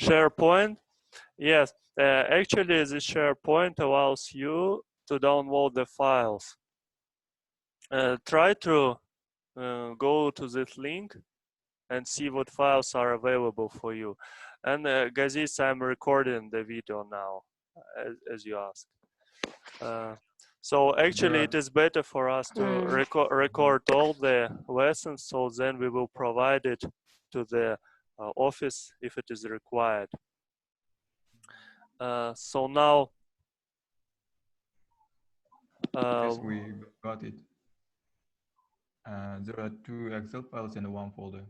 SharePoint. Yes, actually the SharePoint allows you to download the files. Try to go to this link and see what files are available for you. And Gazis, I'm recording the video now, as you asked. So actually it is better for us to record all the lessons, so then we will provide it to the office if it is required. So now yes, we got it. There are 2 Excel files in one folder.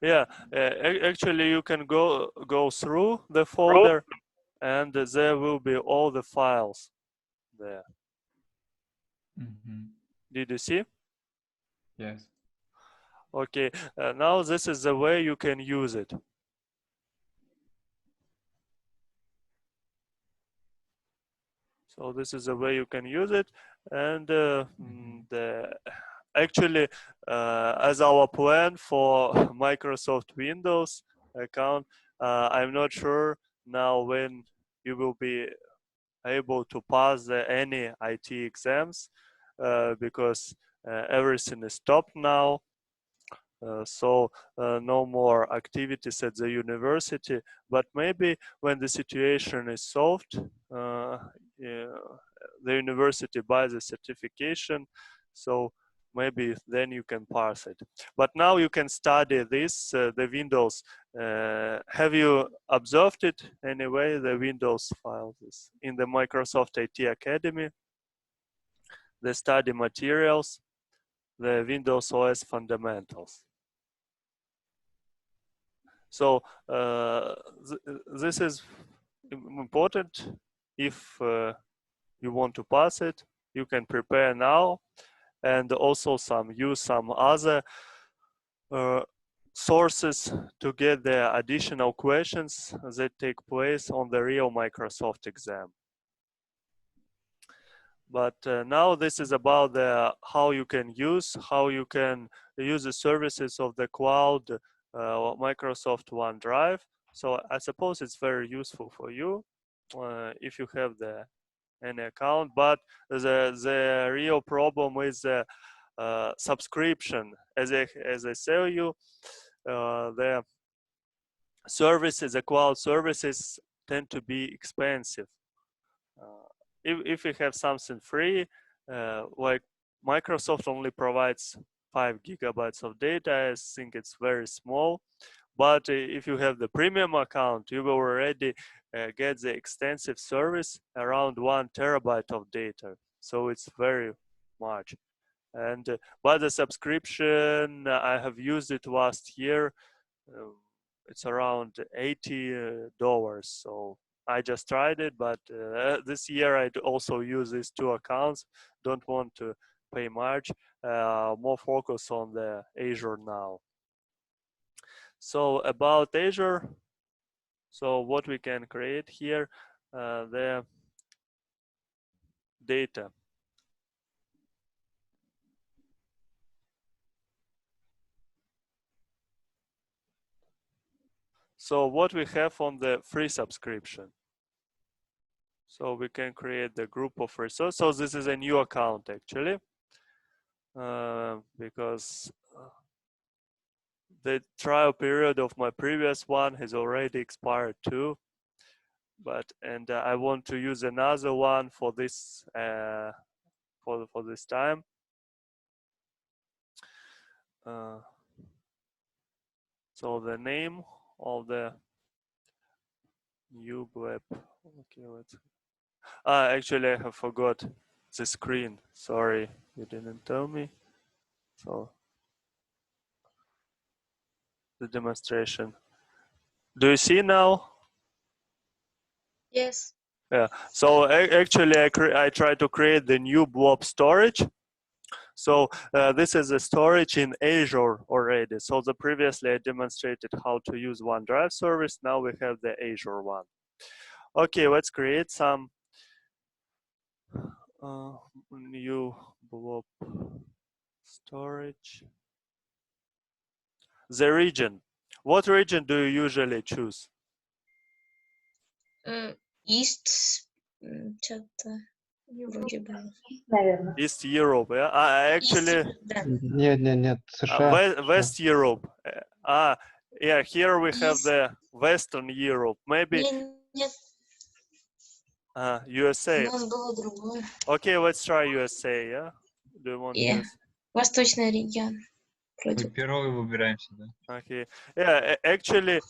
yeah, actually you can go through the folder and there will be all the files there. Mm-hmm. Did you see? Yes. Okay, now this is the way you can use it. So this is the way you can use it, and actually, as our plan for Microsoft Windows account, I'm not sure now when you will be able to pass any IT exams because everything is stopped now. So no more activities at the university, but maybe when the situation is solved, yeah, the university buys a certification, so maybe then you can pass it. But now you can study this, the Windows. Have you observed it anyway, the Windows files in the Microsoft IT Academy, the study materials, the Windows OS fundamentals? So this is important. If you want to pass it, you can prepare now, and also use some other sources to get the additional questions that take place on the real Microsoft exam. But now this is about how you can use the services of the cloud, Microsoft OneDrive. So I suppose it's very useful for you if you have any account. But the real problem is the subscription. As I tell you, the services, the cloud services, tend to be expensive. If we have something free, like Microsoft only provides 5 gigabytes of data, I think it's very small. But if you have the premium account, you will already get the extensive service around 1 terabyte of data. So it's very much. And but the subscription, I have used it last year. It's around $80. So I just tried it, but this year I also use these 2 accounts. Don't want to pay much. More focus on the Azure now. So about Azure, so what we can create here, the data. So what we have on the free subscription. So we can create the group of resources. So this is a new account actually, because the trial period of my previous one has already expired too. But I want to use another one for this for this time. So the name of the new web. Okay, let's. Actually, I have forgot the screen. Sorry, you didn't tell me. So the demonstration. Do you see now? Yes. Yeah. So actually, I tried to create the new blob storage. So this is a storage in Azure already. So previously I demonstrated how to use OneDrive service. Now we have the Azure one. Okay, let's create some new blob storage. The region. What region do you usually choose? East, что-то вроде бы. Наверное. East Europe, yeah? Actually, Да. Нет, США. West Europe. Yeah, here we have East. the Western Europe. Maybe Нет, у USA. нас было другое. Okay, let's try USA, yeah? Do you want US? Восточный регион. Вроде. Первый выбираемся, да? Okay. Yeah, actually,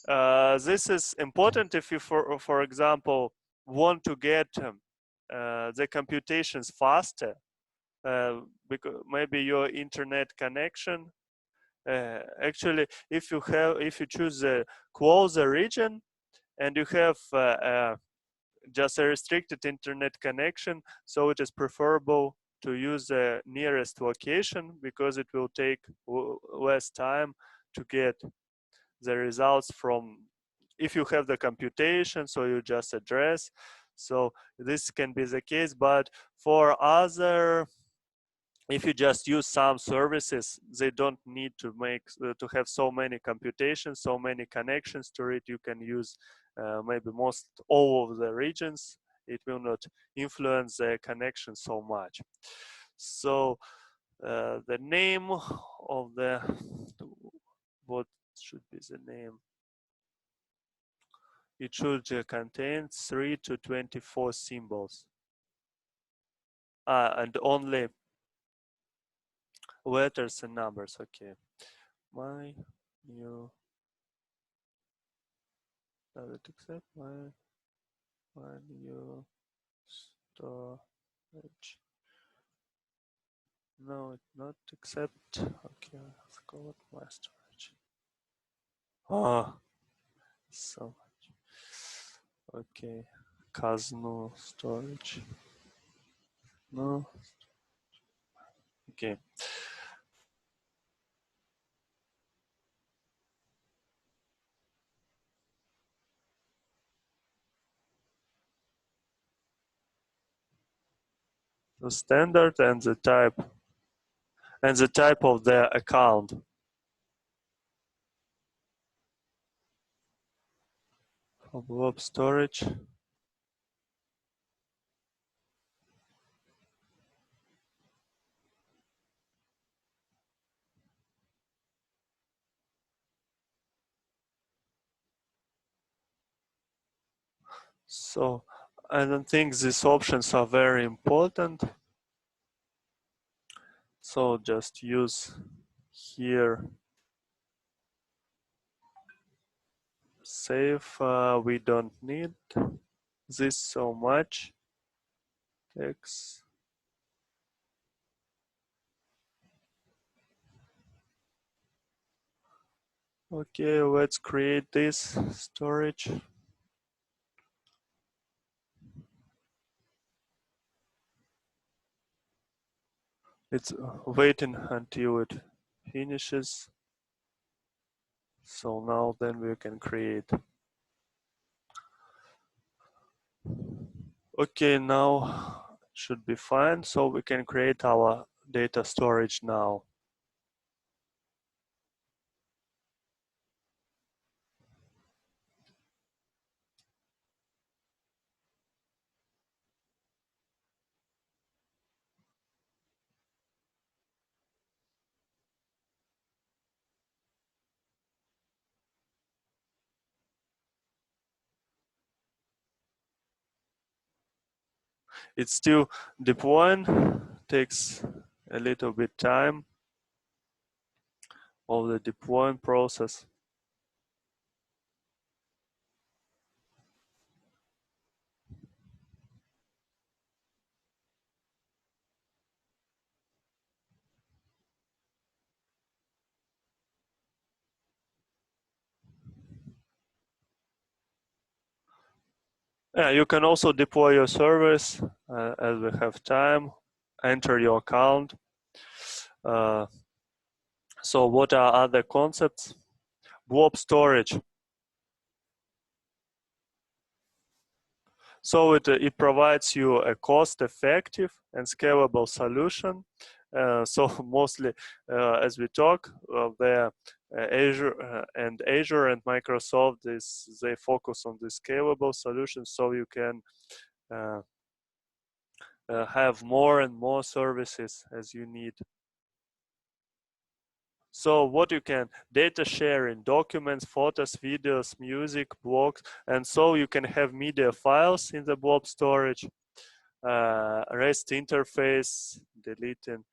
this is important if you, for example, want to get the computations faster. Because maybe your internet connection. Actually, if you choose a closer region and you have just a restricted internet connection, so it is preferable to use the nearest location because it will take less time to get the results from if you have the computation, so you just address. So this can be the case, but for other, if you just use some services, they don't need to make to have so many computations, so many connections to it. You can use maybe most all of the regions. It will not influence the connection so much. So the name of the, what should be the name? It should contain 3 to 24 symbols. And only letters and numbers. Okay. My new, does it accept my new storage? No, it not accept. Okay, let's call it my storage. Oh, so much. Okay, Kazno storage. No. Okay. The standard and the type of the account. For blob storage. So I don't think these options are very important. So just use here save. We don't need this so much. Text. Okay, let's create this storage. It's waiting until it finishes. So now then we can create. Okay, now should be fine. So we can create our data storage now. It's still deploying, takes a little bit time of the deploying process. Yeah, you can also deploy your service as we have time, enter your account. So what are other concepts? Blob storage. So it provides you a cost-effective and scalable solution So mostly as we talk, the Azure and Microsoft they focus on the scalable solutions, so you can have more and more services as you need. So what you can data share in documents, photos, videos, music, blogs, and so you can have media files in the blob storage, REST interface, deleting.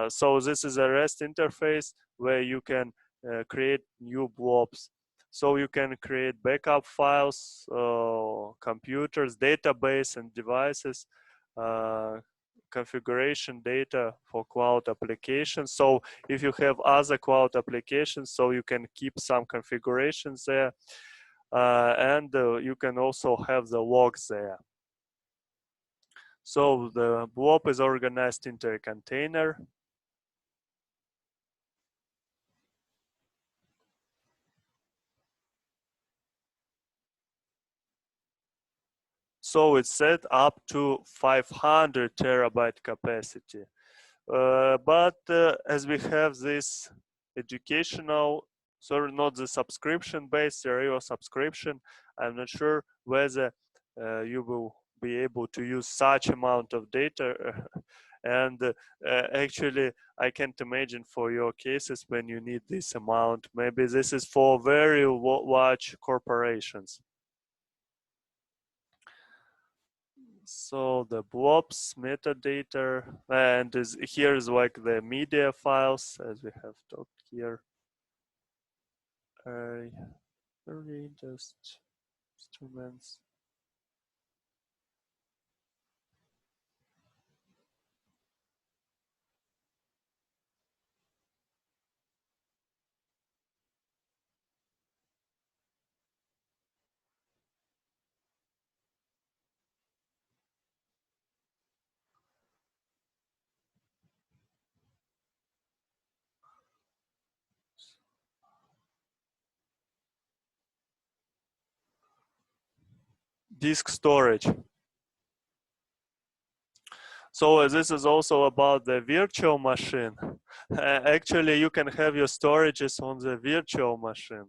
So this is a REST interface where you can create new blobs. So you can create backup files, computers, database and devices, configuration data for cloud applications. So if you have other cloud applications, so you can keep some configurations there, and you can also have the logs there. So the blob is organized into a container. So it's set up to 500 terabyte capacity. But as we have this educational, sorry, not the subscription-based stereo subscription, I'm not sure whether you will be able to use such amount of data. And actually, I can't imagine for your cases when you need this amount. Maybe this is for very large corporations. So the blobs metadata, and here is like the media files as we have talked here. Really just instruments. Disk storage. So this is also about the virtual machine. Actually, you can have your storages on the virtual machine.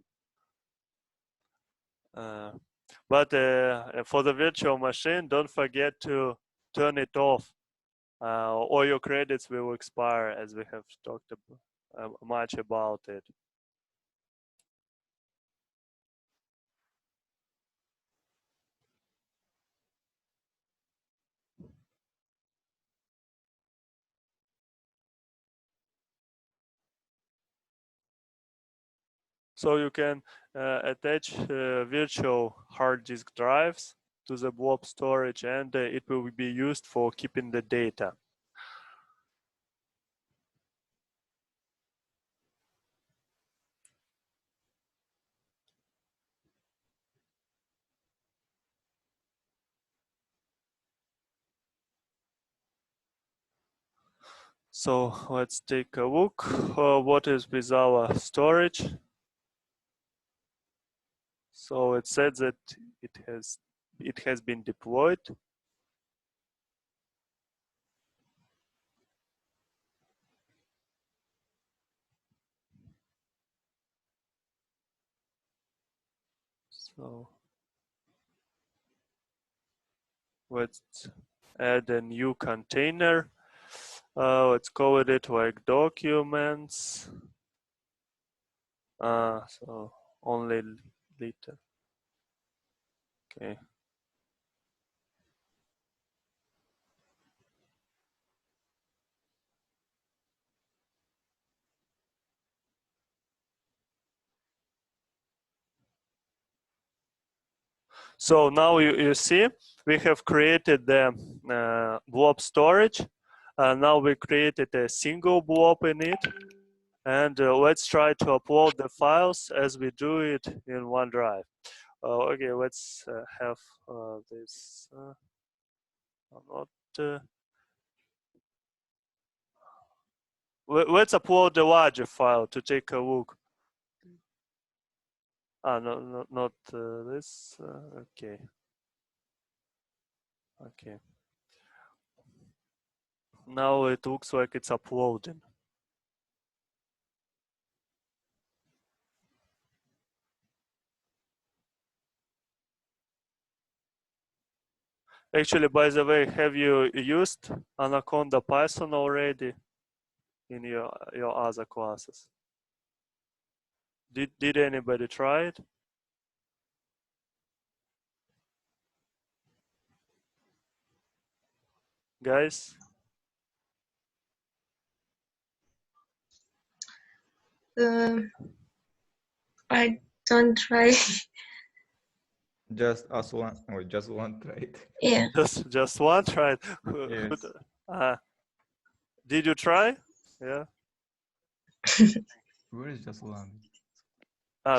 But for the virtual machine, don't forget to turn it off, or your credits will expire, as we have talked much about it. So you can attach virtual hard disk drives to the blob storage, and it will be used for keeping the data. So let's take a look what is with our storage. So it said that it has been deployed. So let's add a new container. Let's call it like documents. So only later. Okay. So now you see we have created the blob storage. Now we created a single blob in it. And let's try to upload the files as we do it in OneDrive. Okay, let's have this. Not. Let's upload the larger file to take a look. No, not this. Okay. Okay. Now it looks like it's uploading. Actually, by the way, have you used Anaconda Python already in your other classes? Did anybody try it? Guys? I don't try. Just us one, or just one tried. Yeah. Just one tried. Yes. Did you try? Yeah. Where is just one?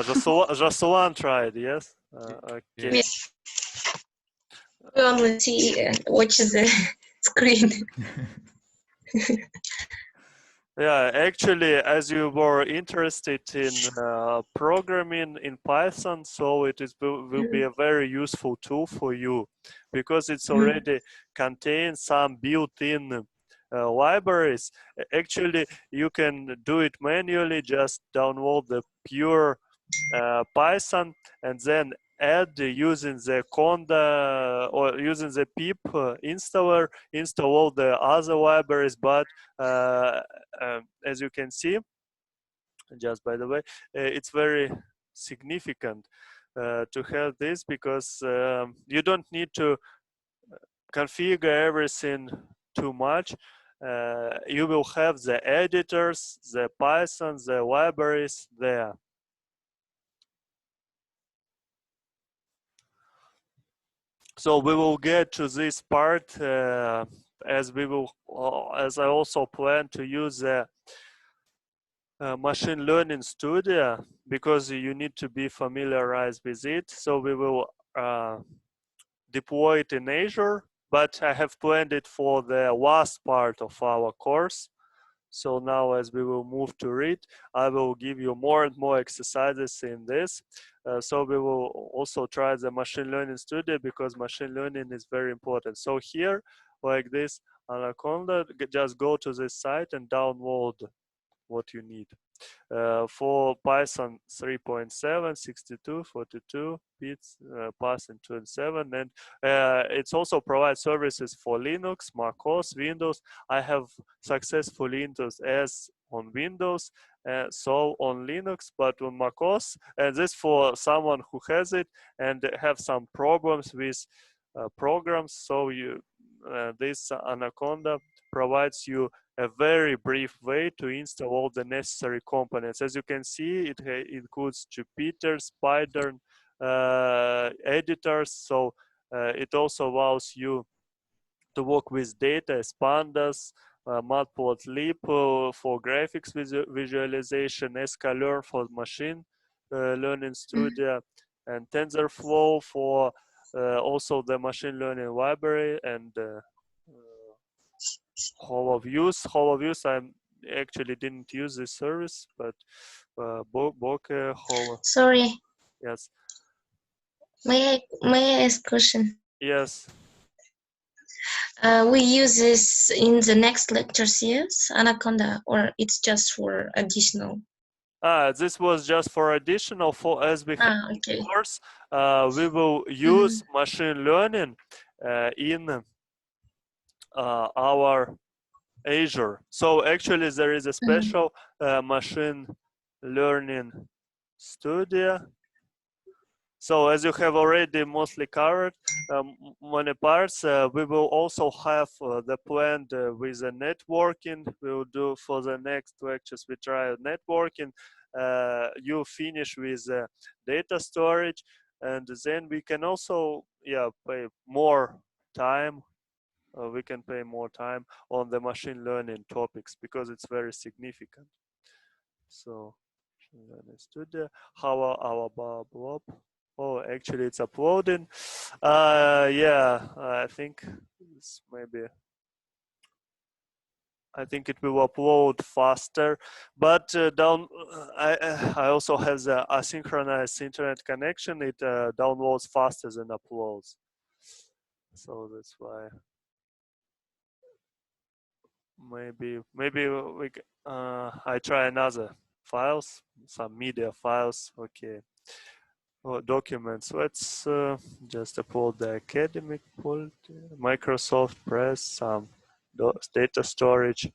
Just one tried. Yes. Okay. Yes. We only see and watch the screen. Yeah, actually, as you were interested in programming in Python, so will be a very useful tool for you because it's already contains some built-in libraries. Actually, you can do it manually, just download the pure Python and then add using the conda or using the pip installer, install all the other libraries, but as you can see, just by the way, it's very significant to have this because you don't need to configure everything too much. You will have the editors, the Python, the libraries there. So we will get to this part as I also plan to use the machine learning studio because you need to be familiarized with it. So we will deploy it in Azure, but I have planned it for the last part of our course. So now as we will move to it, I will give you more and more exercises in this. So we will also try the machine learning studio because machine learning is very important. So here, like this Anaconda, just go to this site and download what you need. For Python 3.7, 62, 42 bits, Python 27, and it's also provides services for Linux, macOS, Windows. I have successfully Windows as on Windows, so on Linux, but on macOS, and this for someone who has it and have some problems with programs. So this Anaconda provides you a very brief way to install all the necessary components. As you can see, it includes Jupyter, Python editors, so it also allows you to work with data as pandas, matplotlib for graphics visualization, sklearn for machine learning studio, and TensorFlow for also the machine learning library, and HoloViews. I actually didn't use this service, but Bokeh, Sorry, yes, may I ask question? yes. We use this in the next lectures, yes, Anaconda, or it's just for additional? This was just for additional. For as we have Okay. course, we will use machine learning in our Azure. So actually, there is a special machine learning studio. So as you have already mostly covered many parts, we will also have the plan with the networking. We will do for the next lectures, we try networking. You finish with data storage, and then we can also pay more time. We can pay more time on the machine learning topics because it's very significant. So studio, how our blob. Oh, actually, it's uploading. Yeah, I think it's maybe. I think it will upload faster, but I also have the asynchronous internet connection. It downloads faster than uploads, so that's why. maybe I try another files, some media files. Okay. Documents. Let's just upload the academic folder, Microsoft Press, some data storage.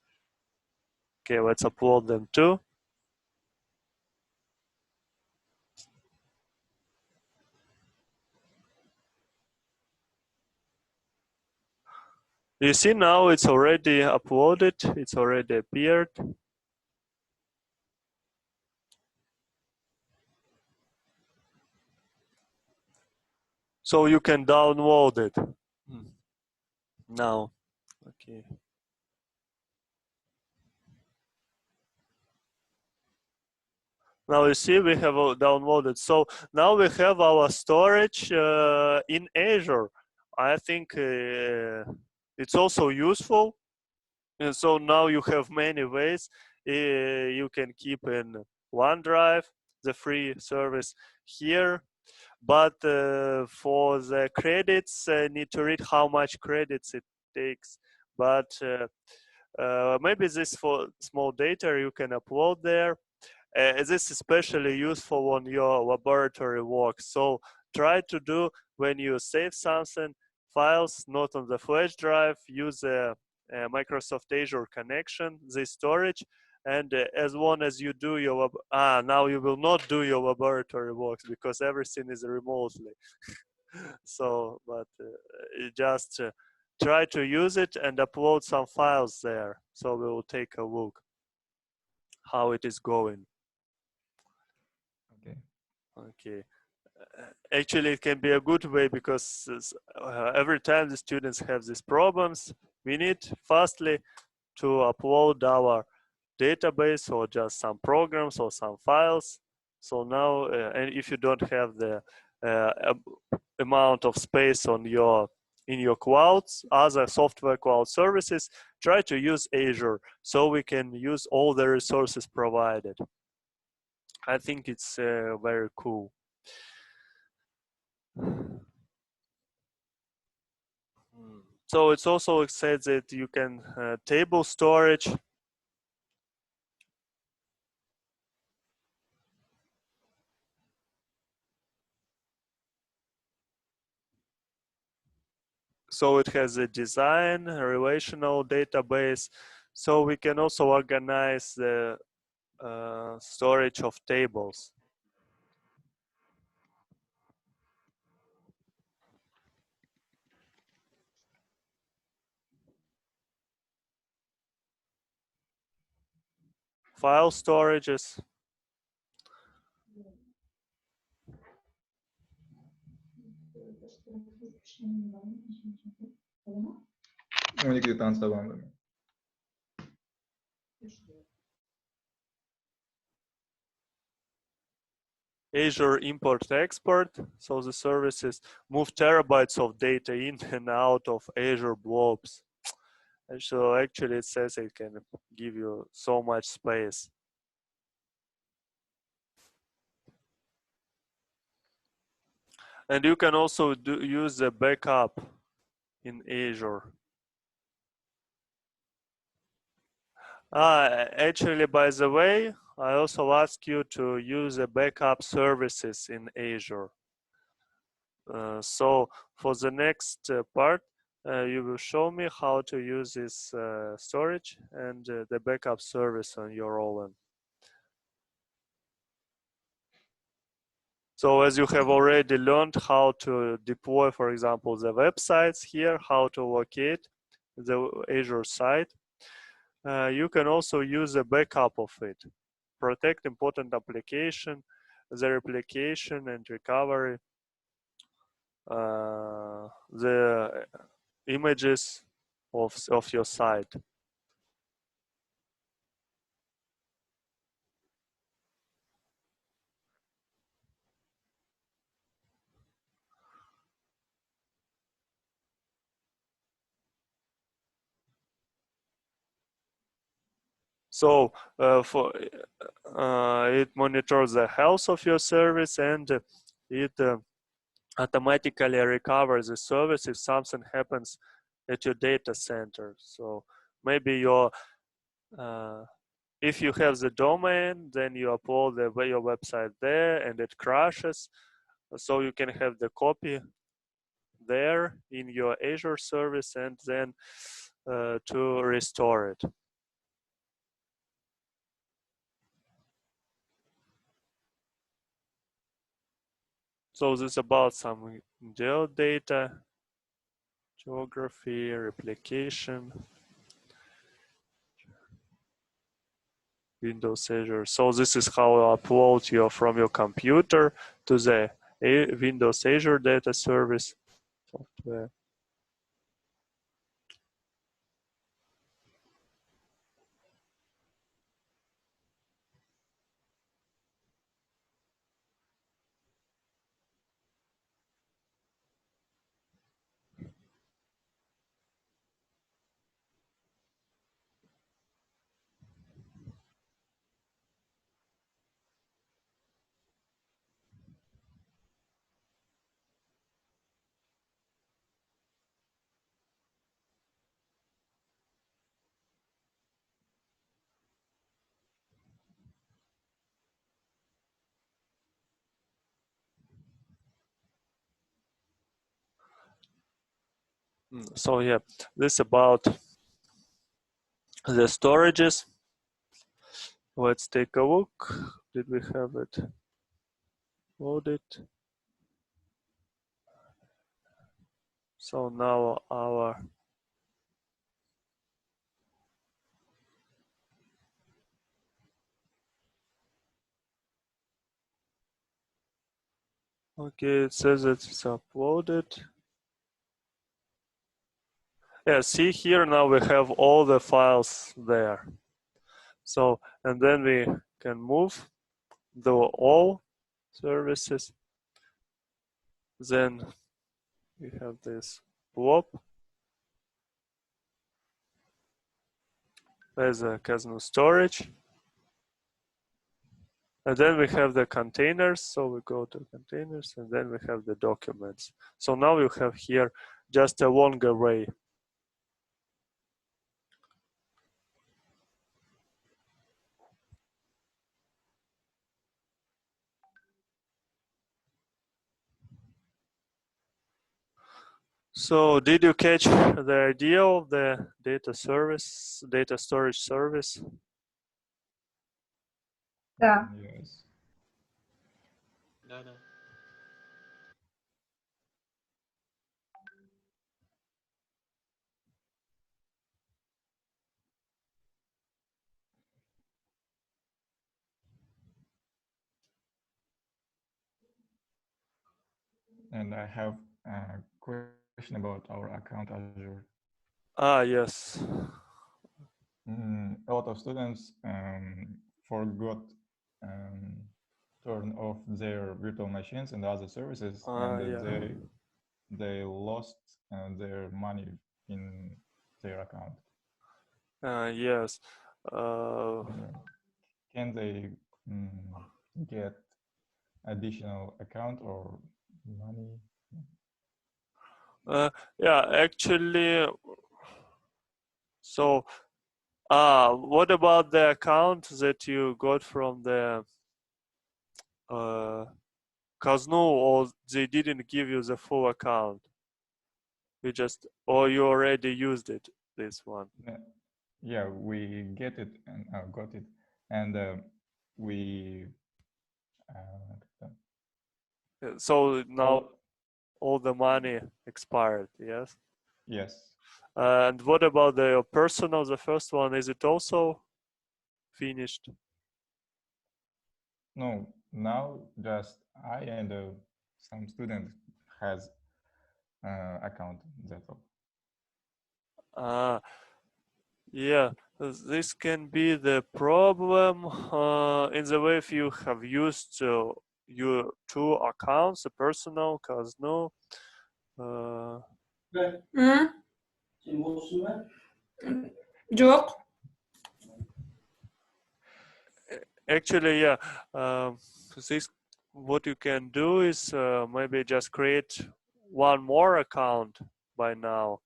Okay, let's upload them too. You see now it's already uploaded, it's already appeared. So you can download it now. Okay. Now you see we have downloaded. So now we have our storage in Azure. I think it's also useful. And so now you have many ways. You can keep in OneDrive, the free service here. But for the credits, need to read how much credits it takes. But maybe this for small data you can upload there. This is especially useful on your laboratory work. So try to do when you save something, files not on the flash drive, use a Microsoft Azure connection, the storage, and as long as you do your now you will not do your laboratory works because everything is remotely. So, but just try to use it and upload some files there. So we will take a look how it is going. Okay. Okay. Actually, it can be a good way because every time the students have these problems, we need fastly to upload our database or just some programs or some files. So now, and if you don't have the amount of space on in your clouds, other software cloud services, try to use Azure so we can use all the resources provided. I think it's very cool. So it's also said that you can table storage. So it has a design, a relational database. So we can also organize the storage of tables. File storages. Unik tanısamam. Azure import export. So the services move terabytes of data in and out of Azure blobs. And so actually it says it can give you so much space. And you can also use the backup in Azure. Actually, by the way, I also ask you to use the backup services in Azure. So for the next part, you will show me how to use this storage and the backup service on your own. So as you have already learned how to deploy, for example, the websites here, how to locate the Azure site, you can also use a backup of it. Protect important application, the replication and recovery, the images of your site. So it monitors the health of your service and it automatically recovers the service if something happens at your data center. So maybe your if you have the domain, then you upload your website there and it crashes. So you can have the copy there in your Azure service and then to restore it. So this is about some geodata, geography, replication, Windows Azure. So this is how you upload from your computer to the Windows Azure data service software. So yeah, this about the storages. Let's take a look. Did we have it loaded? So now our okay, it says it's uploaded. Yeah, see here now we have all the files there. So, and then we can move the all services. Then we have this blob as a Kazoo storage. And then we have the containers. So we go to containers and then we have the documents. So now you have here just a long array. So did you catch the idea of the data service, data storage service? Да. Yes. Да. And I have a question about our account Azure. Ah, yes. A lot of students forgot turn off their virtual machines and other services, and Yeah. they lost their money in their account. Yes. Can they get additional account or money? Yeah, actually, so what about the account that you got from the Kazoo, or they didn't give you the full account? You just, or you already used it, this one? Yeah, we get it and got it, and we. So now all the money expired, yes? Yes. And what about the personal, the first one, is it also finished? No, now just I and some student has account, that's all. Yeah, this can be the problem in the way if you have used your two accounts, a personal, Kazoo. Жоқ. Actually, yeah, this what you can do is maybe just create one more account by now.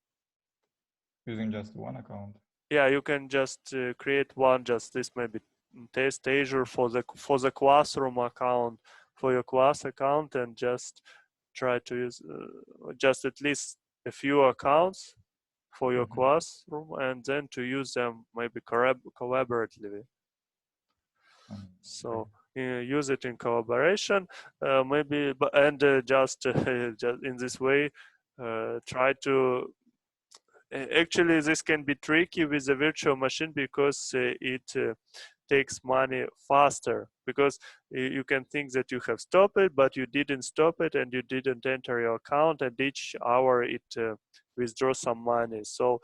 Using just one account. yeah, you can just create one, just this maybe test Azure for the classroom account, for your class account, and just try to use just at least a few accounts for your classroom, and then to use them maybe collaboratively. So use it in collaboration, maybe, and just in this way, try to. Actually, this can be tricky with a virtual machine because it takes money faster, because you can think that you have stopped it, but you didn't stop it and you didn't enter your account, and each hour it withdraws some money. So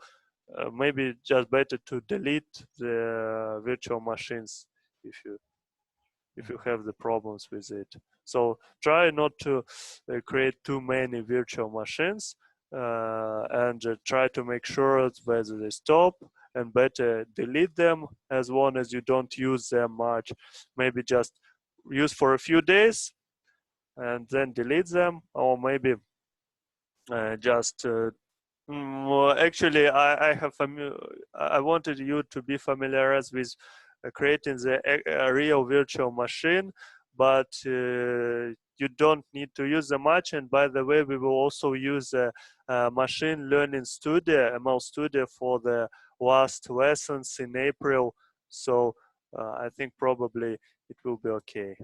maybe just better to delete the virtual machines if you have the problems with it. So try not to create too many virtual machines, and try to make sure whether they stop, and better delete them as long as you don't use them much. Maybe just use for a few days and then delete them, or maybe just well, actually, I wanted you to be familiarized with creating a real virtual machine, but you don't need to use them much. And by the way, we will also use a machine learning studio, ML Studio, for the last lessons in April. So I think probably it will be okay.